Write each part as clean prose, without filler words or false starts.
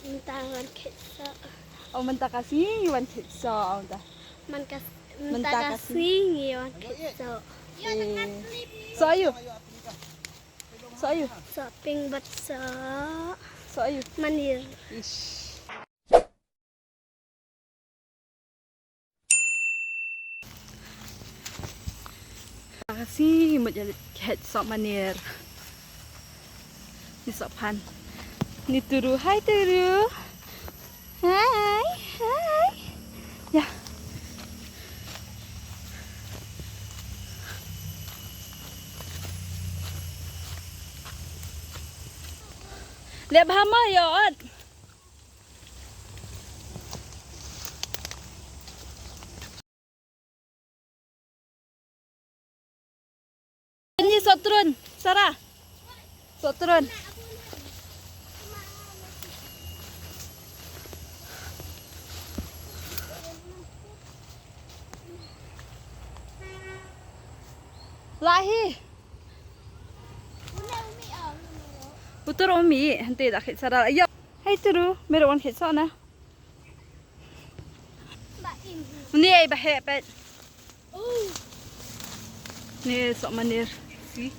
Mentawan kesa. Oh, mentakasi wan kesa ta. Mentakasi ngiwan kesa. So ayu. So ayu. Shopping batsa. So ayu. Manir. Ish. Kasi mo jadi kheit sok manir. Ni sok pan. Ni turu, hai turu. Hai, hai. Ya. Lihat bahama ya, Ot. Ini sok turun, Sarah. Sok turun. Lahi. Putar umi, nanti dah kait Sarah. Ayo. Hai turu, meron wan kait sok na. Ni ai bahaya pet. Ni sok manir. Si.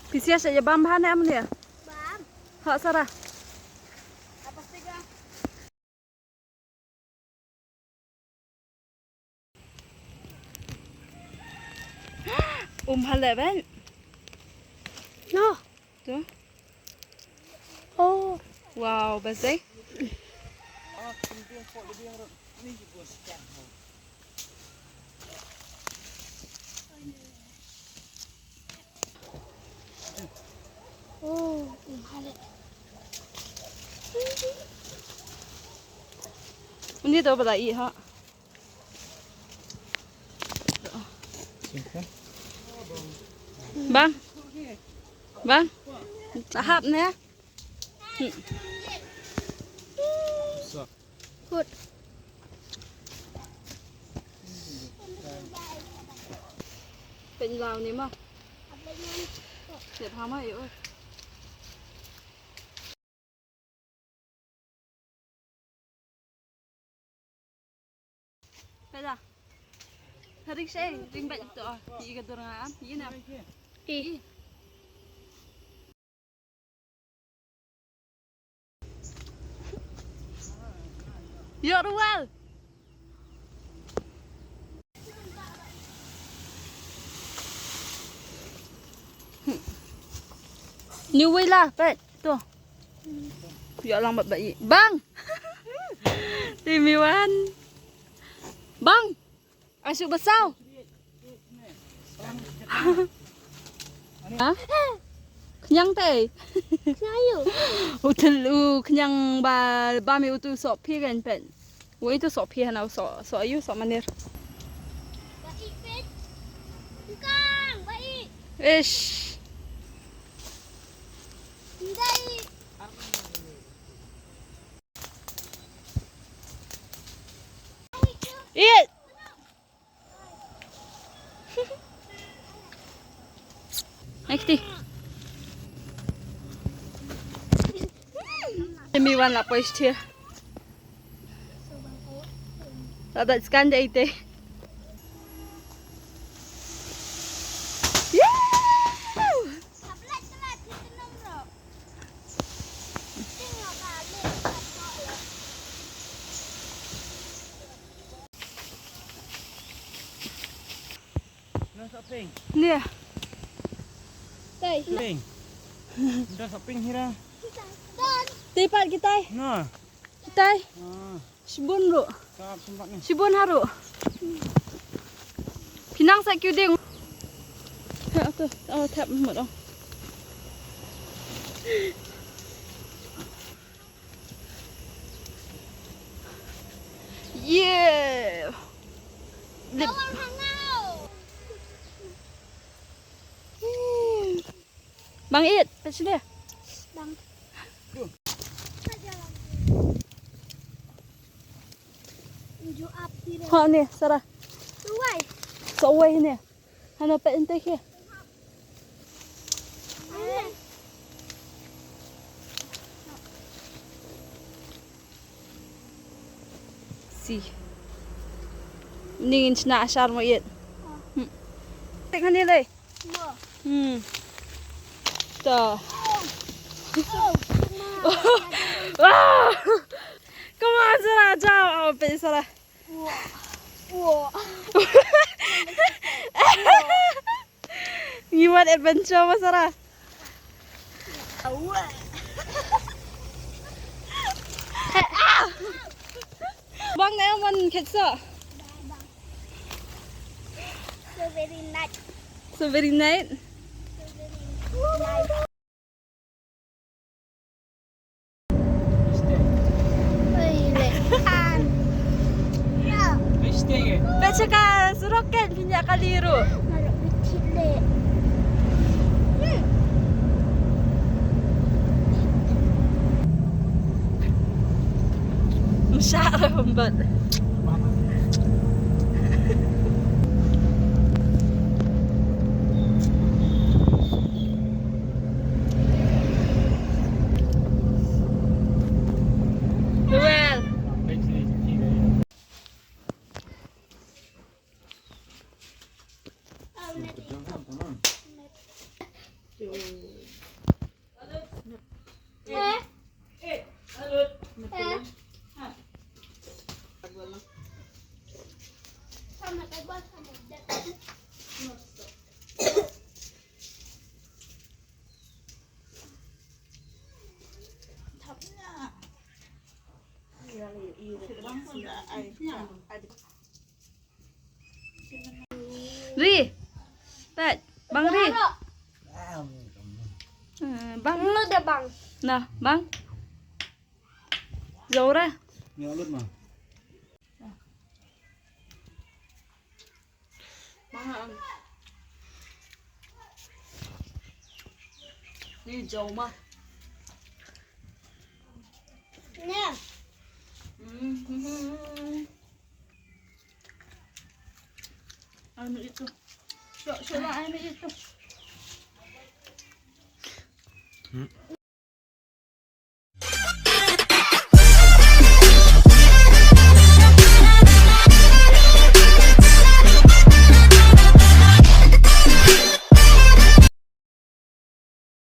Pisia saja bam bahan am ni. Bam. Hak Sarah. Apa tiga? Halal kan? No. Tu. Oh. Wow, basai. Oh, halal. Ini tu pada i ha. Bang. Bang. Tahap ni. Good. Bên Lào ni mà. Đẹp hả mày ơi. Bây giờ. Hari saya ring baik tu ah. Ini ke dorangan, ini nak. Ih. Ya Rual. New way lah, Pet. Tu. Ya lambat baik. Bang. Timiwan. Bang. Asyik besar. Ha? Kenyang teh. Ngayu. Hotel kenyang ba mi utu sok pi kan Pet. Wo itu sok pi hanau sok ayu sok manir. Baik, Pet. Kang, baik. Ish. Baik. Eat. Nekti. Demi wan la pois dia. Ada scan dia itu. Shopping. Ni. Đây. Shopping. Dah shopping hira. Tepat kita. Nah. Kita. Ah, Sibun ru. kap sempat ni. Sibun haru. Pinang sa kyu ding. Ha tu. Oh tap một đâu. Yeah. Lip. Bang It, kat sini. Bang. Unjuk api dah. Ha ni, Sarah. Tuai. Sok wei ni. Hana pet ente ke. easy. Mending nak asar mo yet. Tengok ni leh. Mo. Tuh. Oh. Wow. Come on, Sarah, jauh. Pergi Sarah. Wow. You want adventure, mas Sarah? Bang, na man ketso. So very nice. So very nice. Stay ke? Baca ka suroket pinjak kaliru. Naruh kecil le. Masya hembat. Well. Sama tebal sama dak. Ri. Pat, Bang Ri. Bang. Lu dah bang. Nah, Bang. Zora. Nyalut mah. Ni jauh mah. Nah. Anu itu. Syok lah anu itu.